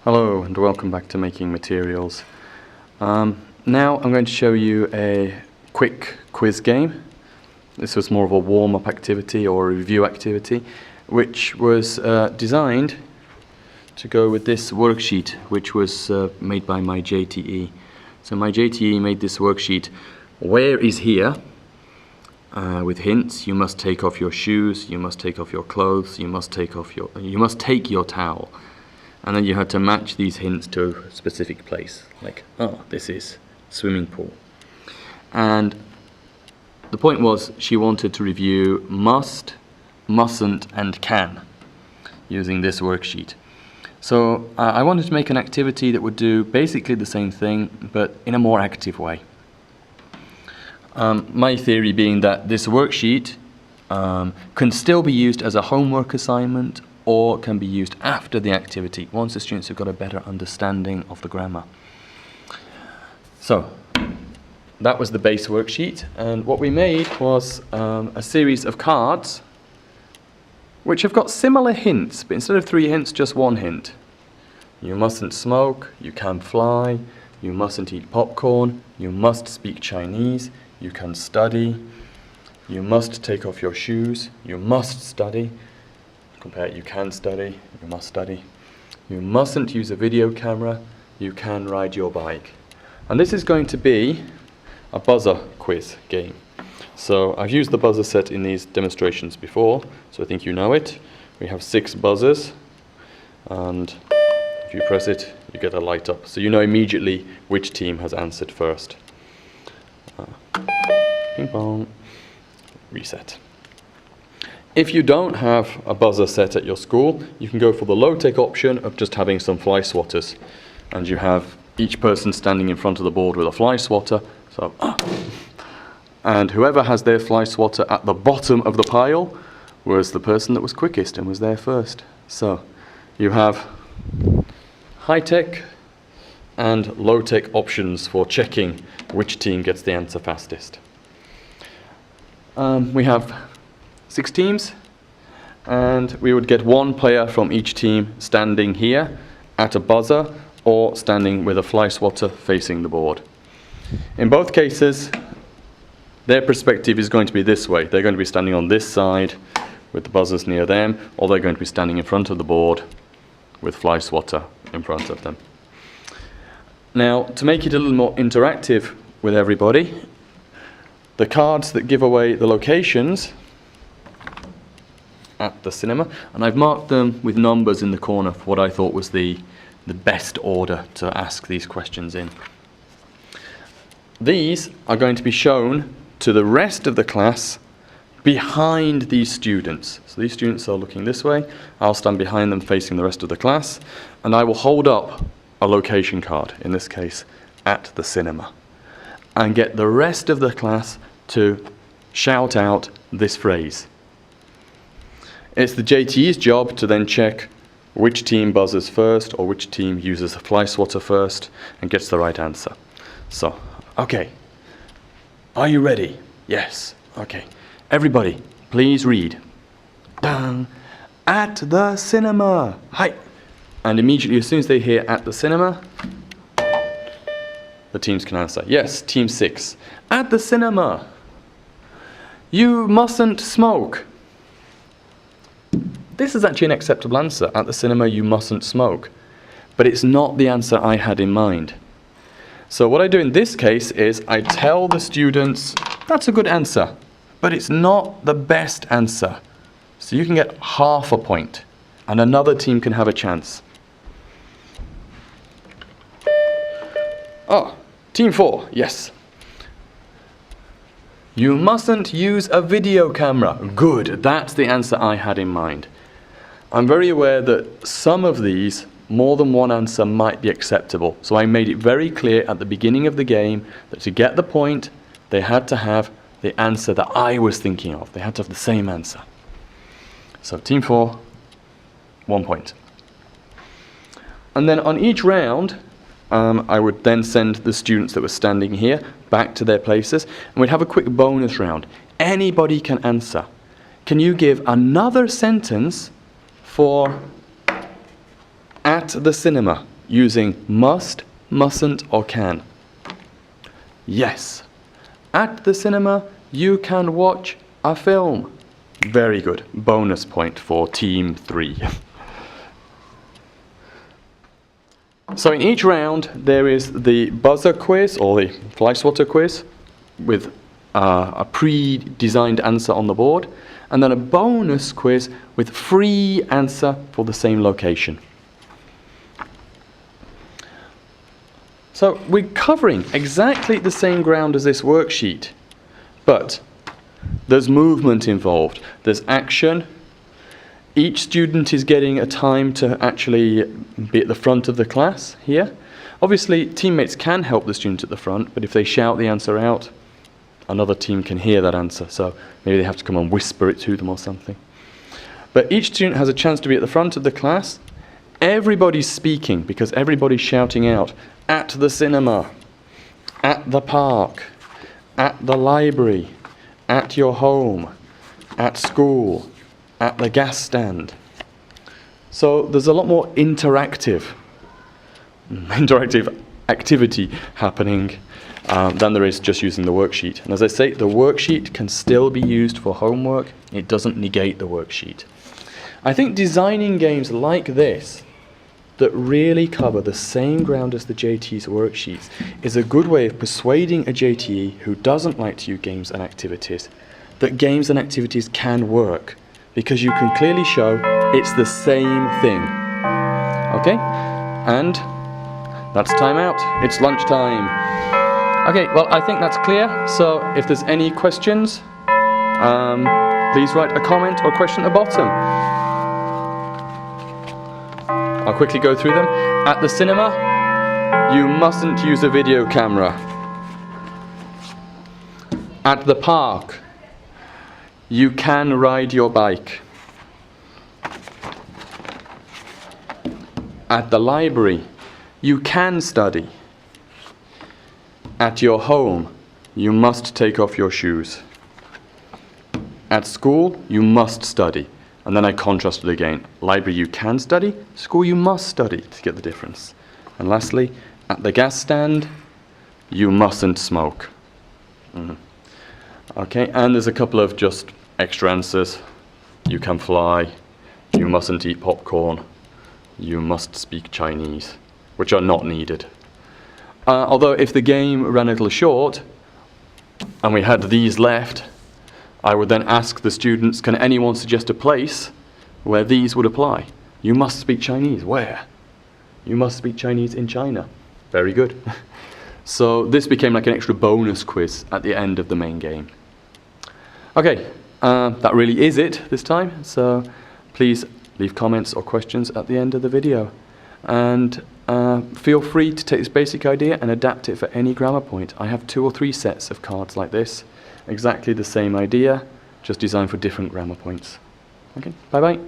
Hello and welcome back to Making Materials. Now I'm going to show you a quick quiz game. This was more of a warm-up activity or a review activity, which was designed to go with this worksheet, which was made by my JTE. So my JTE made this worksheet. Where is here? With hints. You must take off your shoes. You must take off your clothes. You must take your towel. And then you had to match these hints to a specific place, like, oh, this is swimming pool. And the point was, she wanted to review must, mustn't, and can using this worksheet. So I wanted to make an activity that would do basically the same thing, but in a more active way. My theory being that this worksheet can still be used as a homework assignment, or can be used after the activity, once the students have got a better understanding of the grammar. So, that was the base worksheet, and what we made was a series of cards which have got similar hints, but instead of 3 hints, just 1 hint. You mustn't smoke, you can fly, you mustn't eat popcorn, you must speak Chinese, you can study, you must take off your shoes, you must study. Compare you can study, you must study. You mustn't use a video camera, you can ride your bike. And this is going to be a buzzer quiz game. So I've used the buzzer set in these demonstrations before, so I think you know it. We have 6 buzzers, and if you press it, you get a light up. So you know immediately which team has answered first. Ping pong. Reset. If you don't have a buzzer set at your school, you can go for the low-tech option of just having some fly swatters. And you have each person standing in front of the board with a fly swatter. So, and whoever has their fly swatter at the bottom of the pile was the person that was quickest and was there first. So you have high-tech and low-tech options for checking which team gets the answer fastest. We have 6 teams, and we would get 1 player from each team standing here at a buzzer or standing with a fly swatter facing the board. In both cases, their perspective is going to be this way. They're going to be standing on this side with the buzzers near them, or they're going to be standing in front of the board with fly swatter in front of them. Now, to make it a little more interactive with everybody, the cards that give away the locations at the cinema, and I've marked them with numbers in the corner for what I thought was the best order to ask these questions in. These are going to be shown to the rest of the class behind these students. So these students are looking this way, I'll stand behind them facing the rest of the class, and I will hold up a location card, in this case at the cinema, and get the rest of the class to shout out this phrase. It's the JTE's job to then check which team buzzes first or which team uses a fly swatter first and gets the right answer. So, okay. Are you ready? Yes. Okay. Everybody, please read. Dang. At the cinema. Hi. And immediately, as soon as they hear at the cinema, the teams can answer. Yes, team 6. At the cinema. You mustn't smoke. This is actually an acceptable answer. At the cinema, you mustn't smoke. But it's not the answer I had in mind. So what I do in this case is I tell the students, that's a good answer, but it's not the best answer. So you can get half a point, and another team can have a chance. Oh, team 4, yes. You mustn't use a video camera. Good, that's the answer I had in mind. I'm very aware that some of these, more than one answer might be acceptable. So I made it very clear at the beginning of the game that to get the point, they had to have the answer that I was thinking of. They had to have the same answer. So team 4, 1 point. And then on each round, I would then send the students that were standing here back to their places, and we'd have a quick bonus round. Anybody can answer. Can you give another sentence for at the cinema, using must, mustn't, or can. Yes. At the cinema, you can watch a film. Very good. Bonus point for team 3. So in each round, there is the buzzer quiz, or the fly swatter quiz, with a pre-designed answer on the board, and then a bonus quiz with free answer for the same location. So we're covering exactly the same ground as this worksheet, but there's movement involved, there's action. Each student is getting a time to actually be at the front of the class here. Obviously, teammates can help the student at the front, but if they shout the answer out, another team can hear that answer, so maybe they have to come and whisper it to them or something. But each student has a chance to be at the front of the class. Everybody's speaking because everybody's shouting out, at the cinema, at the park, at the library, at your home, at school, at the gas stand. So there's a lot more interactive activity happening than there is just using the worksheet. And as I say, the worksheet can still be used for homework. It doesn't negate the worksheet. I think designing games like this that really cover the same ground as the JTE's worksheets is a good way of persuading a JTE who doesn't like to use games and activities that games and activities can work, because you can clearly show it's the same thing. Okay? And that's time out. It's lunchtime. Okay, well, I think that's clear. So if there's any questions, please write a comment or question at the bottom. I'll quickly go through them. At the cinema, you mustn't use a video camera. At the park, you can ride your bike. At the library, you can study. At your home, you must take off your shoes. At school, you must study. And then I contrasted again. Library, you can study. School, you must study, to get the difference. And lastly, at the gas stand, you mustn't smoke. Okay, and there's a couple of just extra answers. You can fly. You mustn't eat popcorn. You must speak Chinese, which are not needed. Although if the game ran a little short, and we had these left, I would then ask the students, can anyone suggest a place where these would apply? You must speak Chinese. Where? You must speak Chinese in China. Very good. So this became like an extra bonus quiz at the end of the main game. Okay, that really is it this time. So please leave comments or questions at the end of the video. And feel free to take this basic idea and adapt it for any grammar point. I have 2 or 3 sets of cards like this. Exactly the same idea, just designed for different grammar points. Okay, bye-bye.